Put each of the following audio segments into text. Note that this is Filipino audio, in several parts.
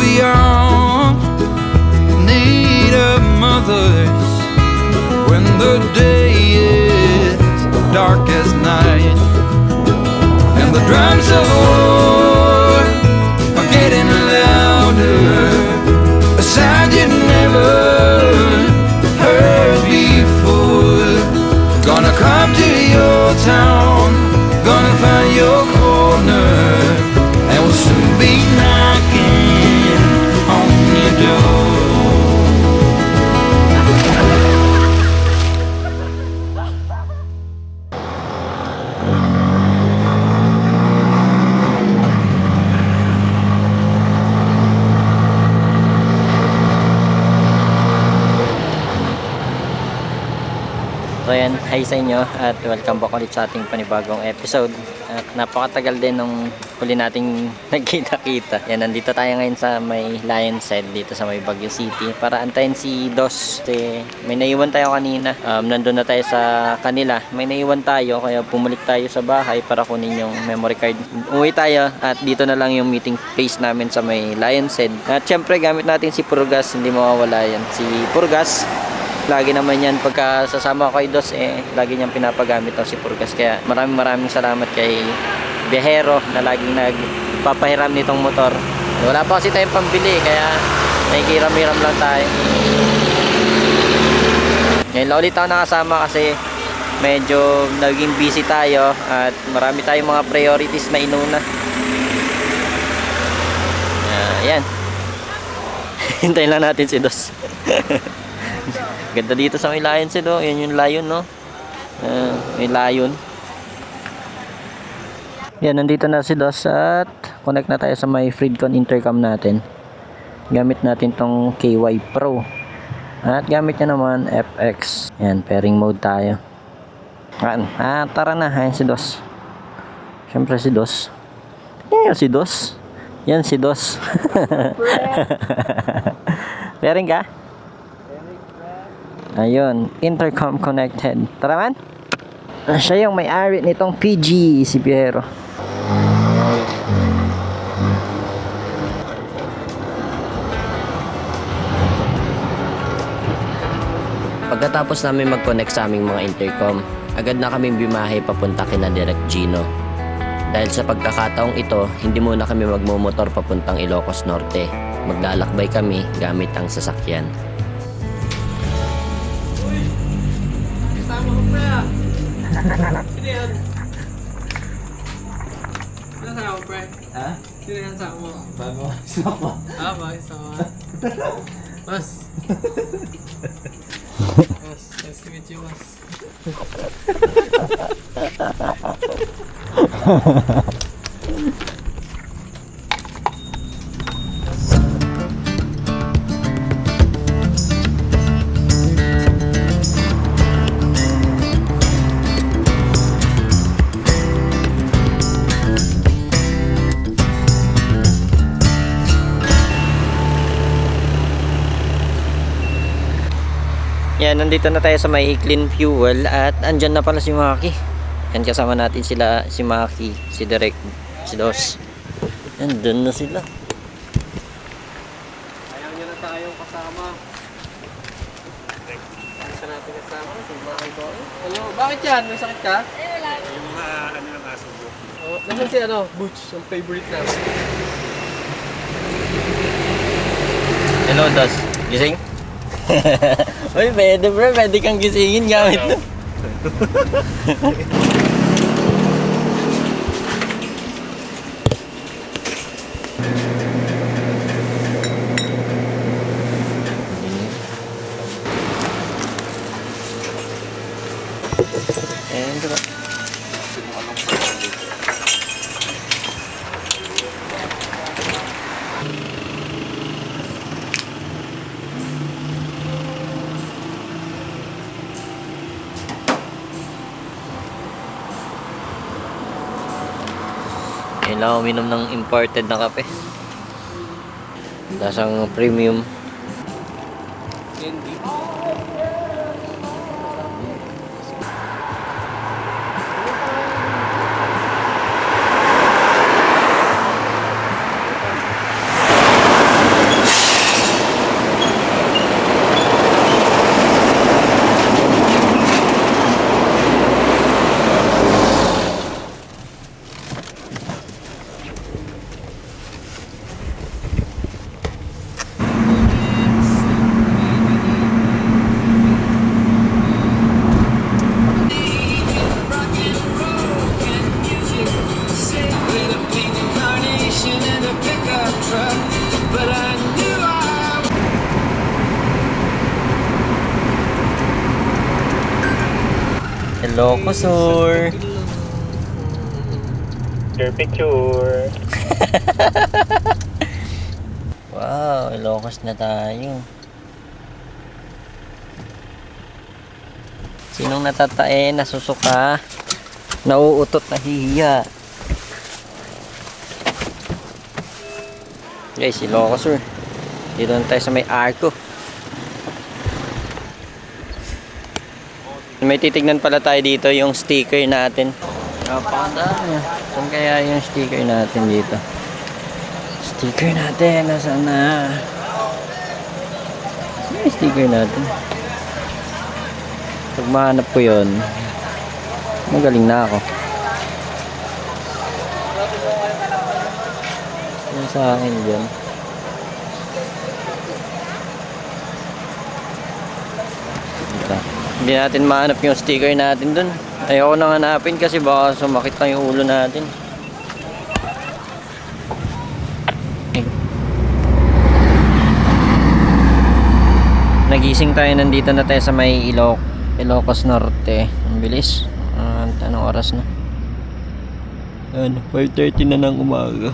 we are in need of mothers when the day is dark as night, and the drums of war are getting louder, a sound you never heard before. Gonna come to your town, gonna find your corner, and we'll soon be knocking on your door. So yan, hi sa inyo at welcome back ulit sa ating panibagong episode. At napakatagal din nung huli nating nagkita-kita. Yan, nandito tayo ngayon sa may Lion's Head dito sa may Baguio City para antayin si Dos. Kasi may naiwan tayo kanina. Nandun na tayo sa kanila. May naiwan tayo kaya bumalik tayo sa bahay para kunin yung memory card. Uwi tayo at dito na lang yung meeting place namin sa may Lion's Head. At syempre gamit natin si Purgas, hindi mawawala yan. Si Purgas, lagi naman yan pagka sasama ko kay Dos lagi niyang pinapagamit ng si Purgas, kaya maraming salamat kay biyahero na laging nagpapahiram nitong motor. Wala pa kasi tayong pambili kaya nakikiram-hiram lang tayo. Ngayon lang ulit ako nakasama kasi medyo naging busy tayo at marami tayong mga priorities na inuna. Yan. Hintayin lang natin si Dos. Ganda dito sa may Lion's Head, oh. Yan yung lion, no? May lion. Yan, nandito na si Dos at connect na tayo sa may Freedcon intercom natin. Gamit natin tong KY Pro. At gamit niya naman FX. Yan, pairing mode tayo. Tara na. Ayan si Dos. Siyempre si Dos. Yan si Dos. Yan si Dos. Pairing ka? Ayun, intercom connected. Tara man. Siya yung may-ari nitong PG, si Piero. Pagkatapos namin mag-connect sa aming mga intercom, agad na kaming bimahe papunta kina Direct Gino. Dahil sa pagkakataong ito, hindi muna kami magmumotor papuntang Ilocos Norte. Maglalakbay kami gamit ang sasakyan. Sino yan? Sino kasama mo, pre? Ha? Sino yan kasama mo? Bago stop mo. Bakit kasama mo? Mas. Mas, nice to meet you, Mas. Yan, nandito na tayo sa may Clean Fuel at andyan na pala si Maki. Yan, kasama natin sila, si Maki, si Direk, si Dos. Andun na sila. Ayaw niya na tayong kasama. Isa natin kasama. Hello, bakit yan? May sakit ka? Yung mga ano ng aso mo. Nasaan si Butch, yung favorite namin. Hello, Dos. Gising? Uy, pwede bro, pwede kang gisingin gamit na. And kailangan uminom ng imported na kape. Lasang premium. Candy. Ilocosur. Your picture. Wow, Ilocos na tayo. Sinong natatae, nasusuka, nauutot, nahihiya? Guys, Ilocosur. Dito na tayo sa may arko. May titignan pala tayo dito yung sticker natin. Napakadami. Saan kaya yung sticker natin dito? Sticker natin, nasaan na? Saan yung sticker natin? Pag mahanap ko yun, magaling na ako. Yung sa akin dyan. Dito. Hindi natin mahanap yung sticker natin dun. Ayoko nang hanapin kasi baka sumakit na yung ulo natin. Nagising tayo, nandito na tayo sa may Ilocos Norte. Ang bilis. Anong oras na? 5:30 na ng umaga.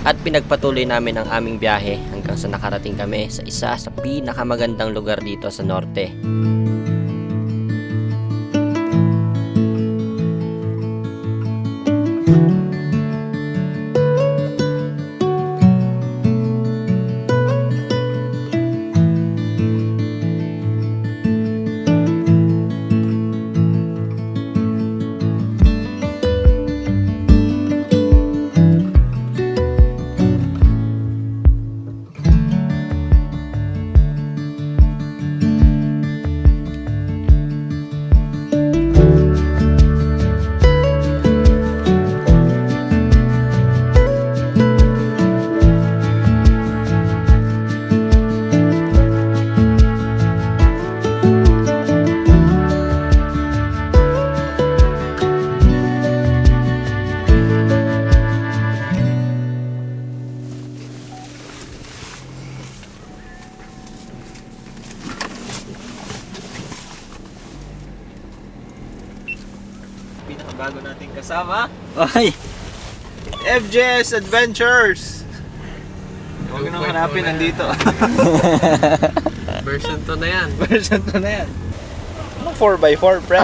At pinagpatuloy namin ang aming biyahe hanggang sa nakarating kami sa isa sa pinakamagandang lugar dito sa norte. Pinakabago nating kasama, Ay! FJ's Adventures! Huwag nang hanapin, nandito. Version 2 na yan. Version 2 na yan. Anong 4x4, pre?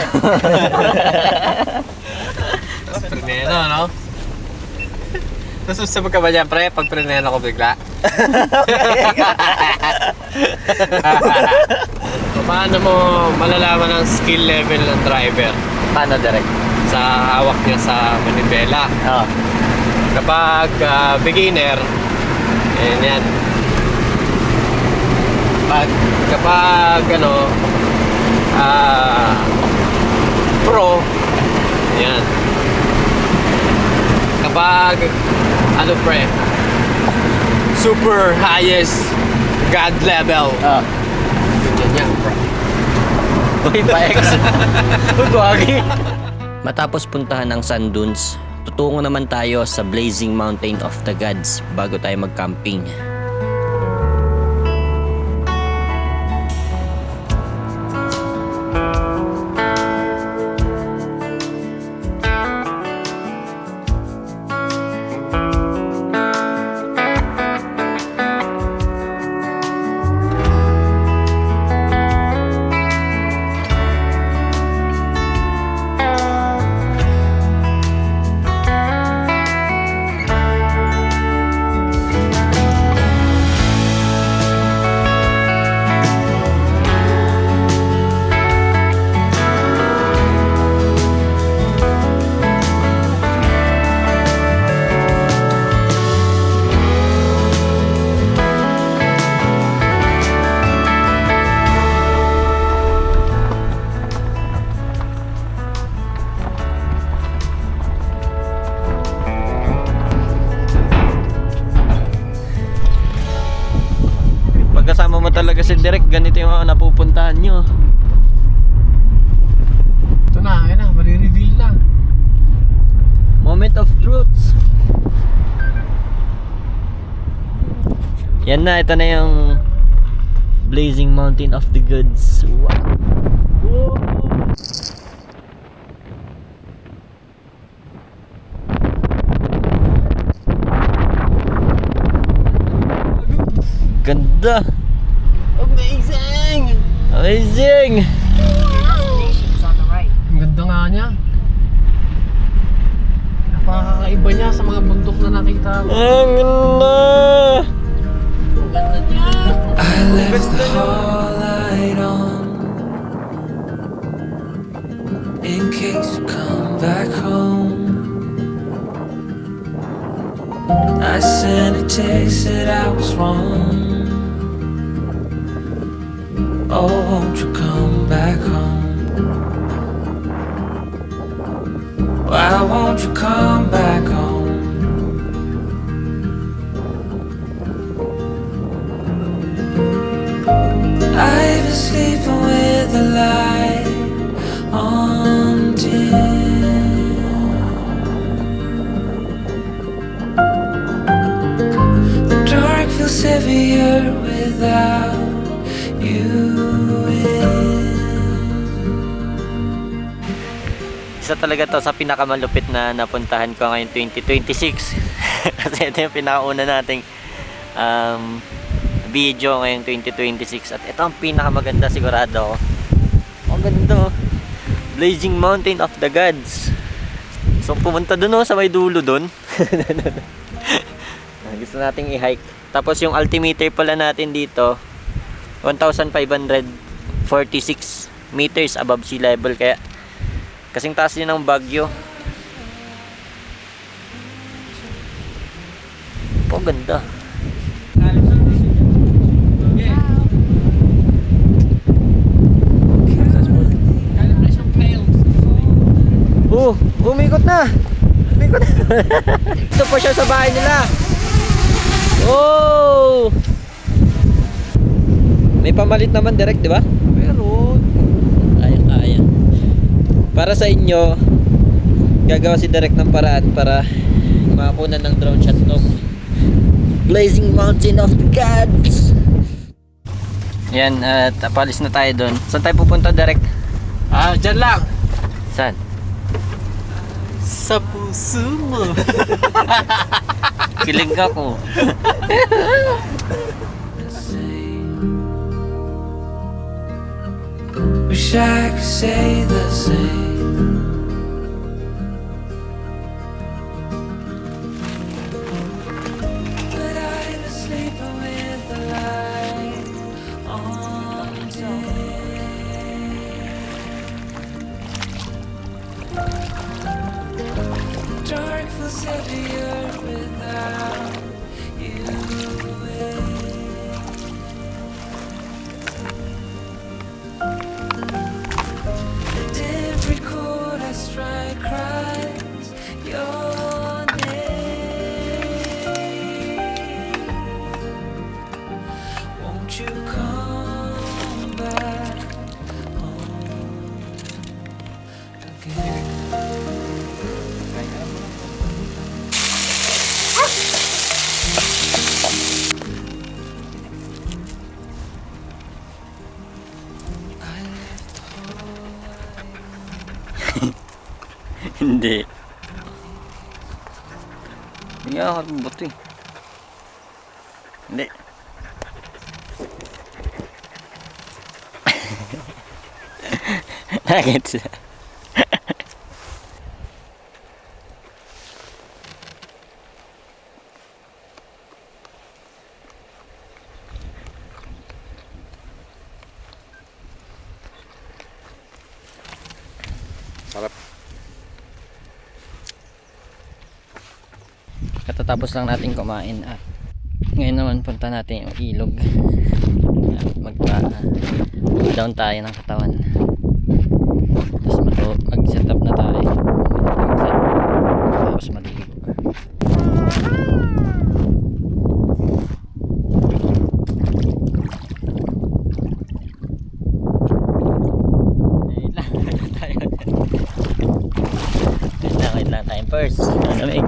Preneno, no? Nasusabog ka ba dyan, pre? Pag preneno ko bigla. Paano mo malalaman ang skill level ng driver? Paano direct? Sa hawak niya sa manibela. Oh. Kapag beginner, yan. Kapag pro, yan. Kapag pre, super highest God level. Oh. Yan, bro. Uy, pa-ex. Huwag. Matapos puntahan ang Sand Dunes, tutungo naman tayo sa Blazing Mountain of the Gods bago tayo mag-camping. Kasama mo talaga si Direk, ganito yung mga napupuntahan nyo. Ito na, ayun na, mali-reveal na. Moment of truth. Yan na, ito na yung Blazing Mountain of the Gods. Wow. Whoa. ganda. Amazing! Amazing! Ang ganda nga niya. Napakakaiba niya sa mga bundok na nakita ko. Ang ganda! Ang ganda niya. I left the hall light on in case you come back home. I sent a text that I was wrong. Oh, won't you come back home? Why won't you come back home? I've been sleeping with the light on dim. The dark feels heavier without you in. Isa talaga to sa pinakamalupit na napuntahan ko ngayon 2026. Kasi ito yung pinakauna nating video ngayong 2026. At ito ang pinakamaganda sigurado. Ang ganda. Blazing Mountain of the Gods. So pumunta dun sa may dulo dun. Gusto nating i-hike. Tapos yung altimeter pala natin dito 1,546 meters above sea level. Kaya kasing taas din ng Baguio. Oh, ganda. Umikot na. Umikot na. Ito pa siya sa bahay nila. Oh! May pamalit naman direct, di ba? Pero, Kaya. Para sa inyo, gagawa si direct ng paraan para makakunan ng drone shot ng Blazing Mountain of the Gods. Yan, at palis na tayo doon. Saan tayo pupunta direct? dyan lang. Saan? Sa puso mo. Kilig ako. Wish I could say the same. But I've been sleeping with the light on dim. Dark feels heavier without you in. And every chord I strike cries your name. Won't you come back home again? Hindi. Hindi nga ako buto eh. Hindi. Nuggets. Sarap. Katatapos lang natin kumain at ngayon naman punta natin yung ilog at mag-down tayo ng katawan, tapos mag-set up na tayo, tapos maligo. Wait lang tayo first. Malamig.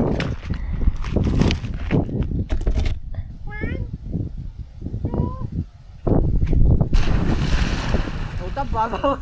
Bago.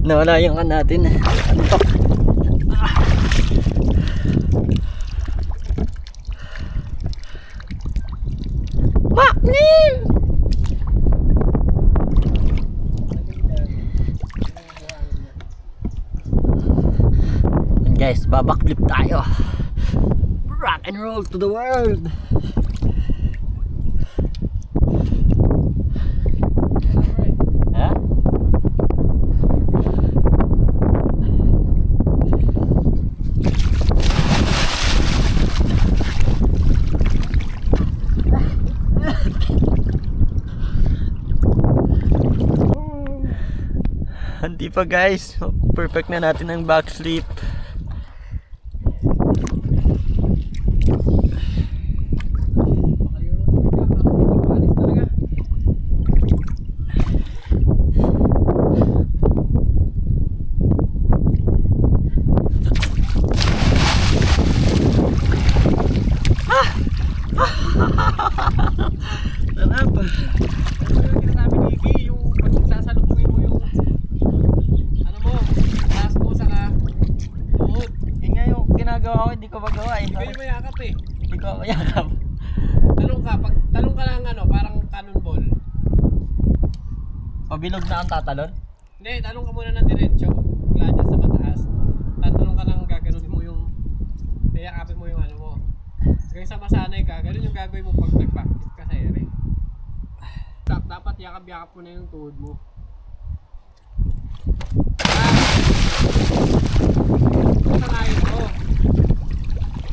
Nawala yung kan natin. Antok. Maklim! And guys, babackflip tayo. Rock and roll to the world. Ha? Hindi pa guys, perfect na natin ang backflip. Sarap. Sabi ni Iggy, yung pag sasalubungin mo yung ano mo, taas mo sa ka tuhod. Yun nga yung ginagawa ko, hindi ko magawa eh. Hindi kayo mayakap eh. Hindi ko mayakap. Talong ka lang ano, parang cannonball. Pabilog na ang tatalon? Hindi, talong ka muna ng diretso. Mula dyan sa mataas. Tatalong ka lang, gaganunin mo yung, iyakapin mo yung ano mo. Hanggang sa masanay ka, ganun yung gagawin mo pag nag-practice ka sa ere. Dapat yakap-yakap mo na yung tuhod mo. Sanayin mo.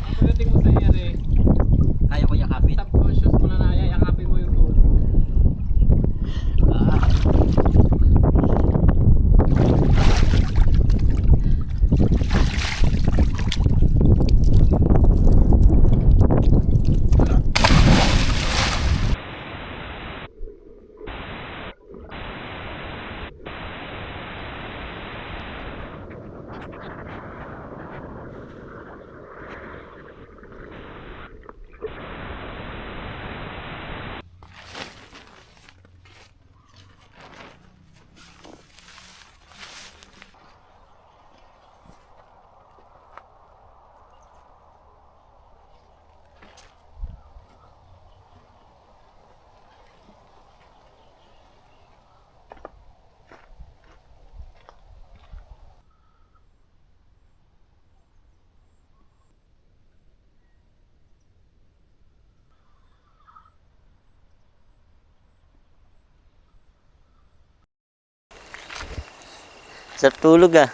Ang pagdating mo sa ere, Kaya ko yakapin. subconscious mo na yakapin mo yung tuhod mo. Sarap tulog ah.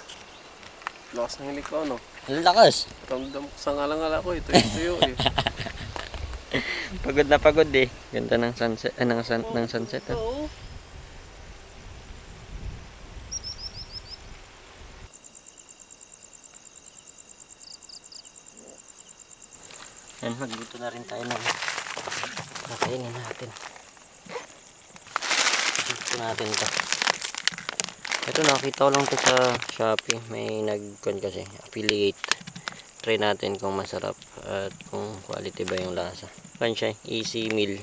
Lakas ng hilik ko, no? Ang lakas. Ramdam ko sa ngalangala ko, ito eh. Pagod na pagod eh. Ganda ng sunset, ng sunset ah. Oo. Yan, magluto na rin tayo ng kakainin natin. Gusto natin to. Ito nakita ko lang to sa Shopee. May nag-con kasi affiliate. Try natin kung masarap at kung quality ba yung lasa. Pan siya, easy meal.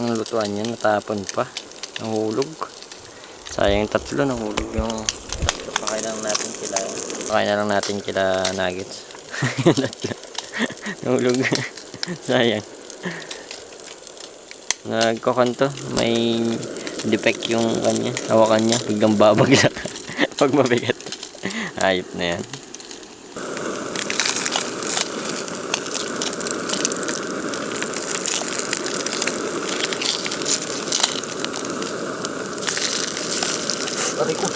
Ang lutuan niya, natapon pa. Nahulog. Sayang tatlo, nahulog yung tatlo. Pakain na lang natin kila nuggets. Yung tatlo. Nahulog. Sayang. Nagkukanto. May defect yung kanya. Hawakan niya. Biglang babagsak. Pag mabigat. Ayop na yan. Aray ko.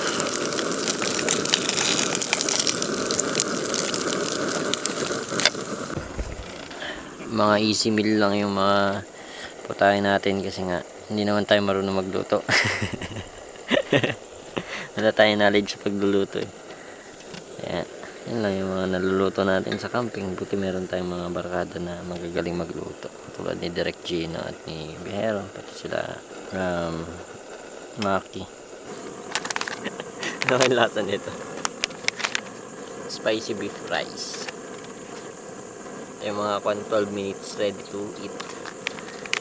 mga easy meal lang yung mga putahe natin kasi nga hindi naman tayo marunong magluto. Wala tayong knowledge sa pagluluto eh. Kaya yun lang yung mga naluluto natin sa camping. Buti meron tayong mga barkada na magagaling magluto, tulad ni Direk Gino at ni Bihero, pati sila Maki. Ano yung lasa nito? Spicy beef rice. Ito yung mga 12 minutes ready to eat.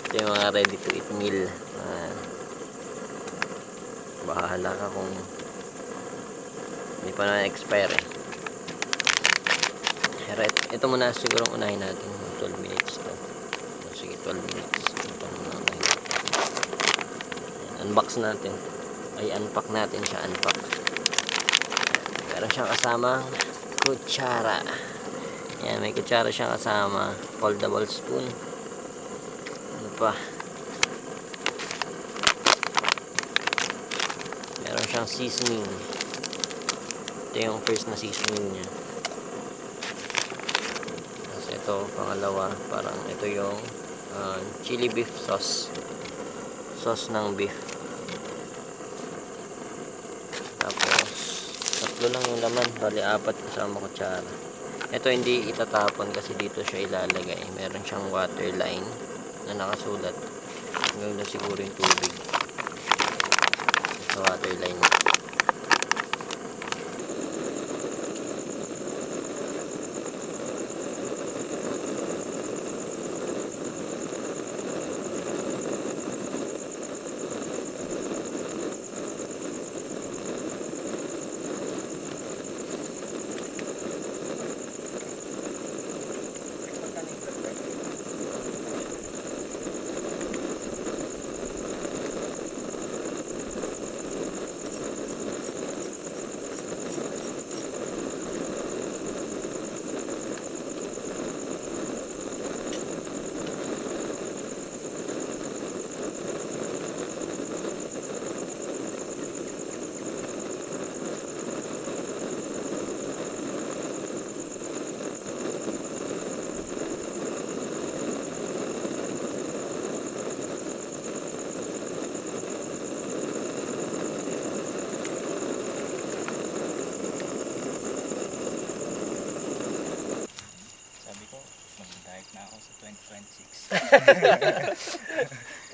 Ito yung mga ready to eat meal. Bahala ka kung hindi pa na-expire eh. Ito muna siguro unahin natin. 12 minutes to. Sige, 12 minutes. Ito muna unahin natin. Unbox natin. Ay, unpack natin siya. Unpack. Meron siyang kasamang kutsara. Yan, may kutsara siyang kasama. Foldable spoon. Ano pa? Meron siyang seasoning. Ito yung first na seasoning niya. Tapos ito, pangalawa, parang ito yung chili beef sauce. Sauce ng beef. Tapos, tatlo lang yung laman. Bali, 4 kasama kutsara. Ito hindi itatapon kasi dito siya ilalagay. Meron siyang water line na nakasulat. Hanggang na siguro yung tubig. Ito water line.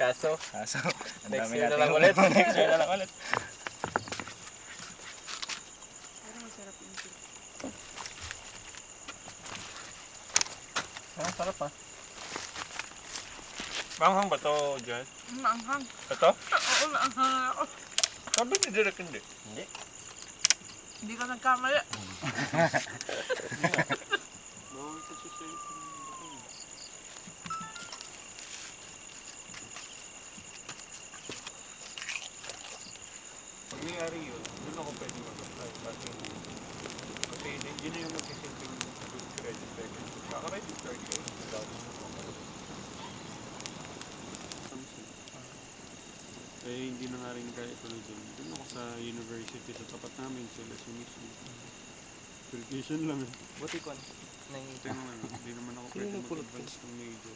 Kaso, ang next dami year na natin lang ulit. Next year na lang ulit. Sarap ha. Maanghang ba to, Jad? Maanghang. Ito? Oo, maanghang ako. Sabi ni Direk hindi. Hindi. Hindi ka nagkamali. Pag nangyari yun, doon ako pwede mag-apply. Kasi yun na yung magsisilbing good credit record. Kaka-register kayo. Eh, hindi na nga rin kaya tuloy doon. Doon ako sa university sa tapat namin, sila mismo. Application lang eh. Buti ko na. Ito yung ano, hindi naman ako pwede mag-advance ng major.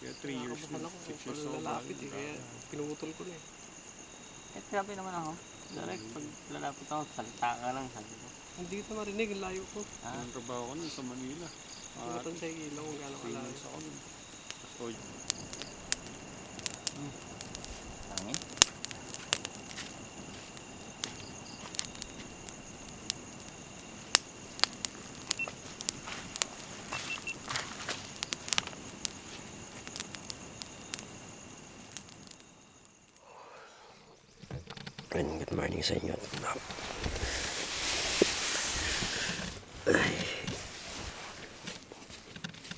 Kaya 3 years na, 6 years old. Lalapit eh, kaya pinutol ko na eh. Kahit grabe naman ako. Direct, pag lalapit ako, salita ka lang. Sabi ko. Hindi ko marinig, ang layo ko. Ang trabaho ko nun sa Manila. Hindi ko tansya yung ilaw kung gano'ng kalayo. Ako nun. Tapos, Hangin. Good morning sa inyo. Ay.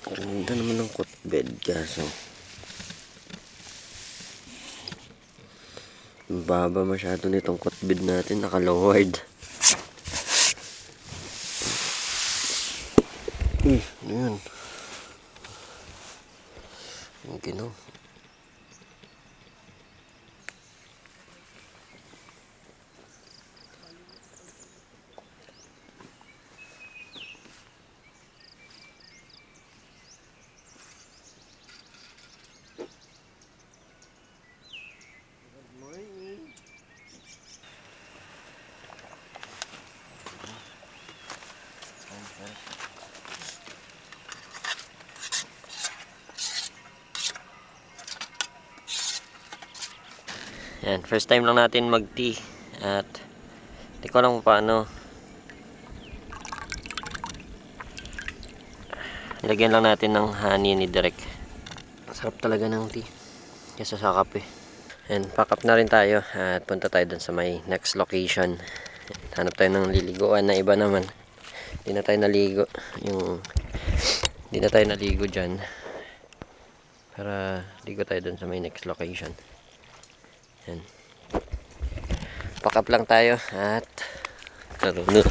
Ang ganda naman ng cot bed kaso baba masyado nitong cot bed natin, naka-lowered. Yun. Ang ginaw. Yan, first time lang natin mag-tea. At hindi ko alam kung paano. Lagyan lang natin ng honey ni Direk. Sarap talaga ng tea. Kesa sa kape. And pack up na rin tayo. At punta tayo dun sa may next location. Hanap tayo ng liliguan na iba naman. Hindi na tayo naligo. Hindi na tayo naligo dyan. Para ligo tayo dun sa may next location. Yan. Pack up lang tayo at taro na.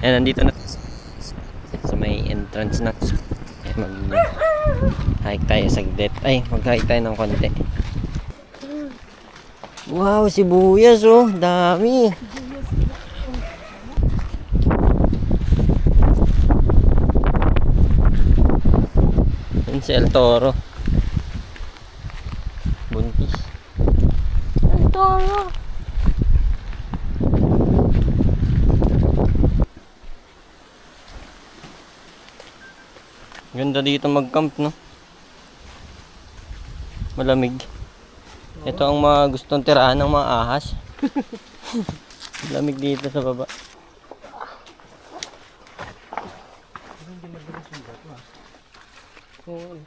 Ayan, nandito na sa may entrance ng mag-hike tayo saglit. Ay, mag-hike tayo ng konti. Wow, sibuyas oh, dami. Yun si El Toro. Buntis. El Toro. Ganda dito mag-camp, no? Malamig. Ito ang mga gustong tirahan ng mga ahas. Malamig dito sa baba. Oo.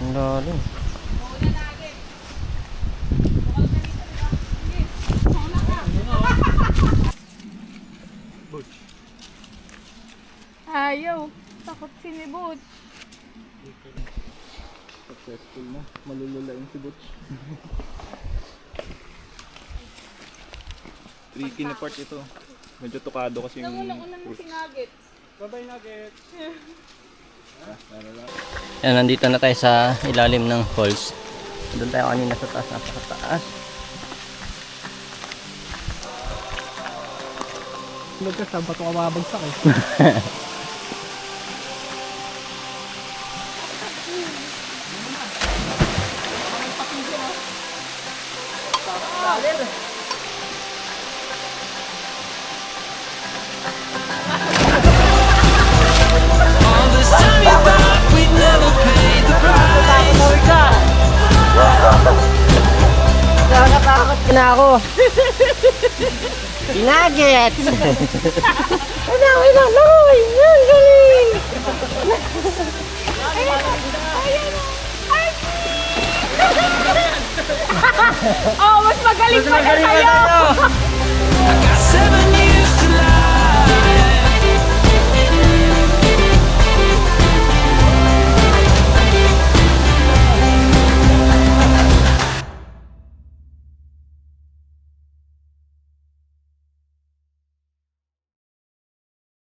Ang lalim. Butch. Ayaw. Takot sinibot. Successful na. Malululain si Butch. Tricky na part ito. Medyo tukado kasi yung fruit. Nuggets. Bye-bye, Nuggets. Yan, nandito na tayo sa ilalim ng falls. Doon tayo kanina sa taas, napakataas. Nagkasama ito kamabagsak eh. All this time you thought we'd never pay the price. Nakakatakot ka na ako. Nuggets! Wait lang, Loy! Yan, galing! Oh, mas magaling pa na sa'yo! I got 7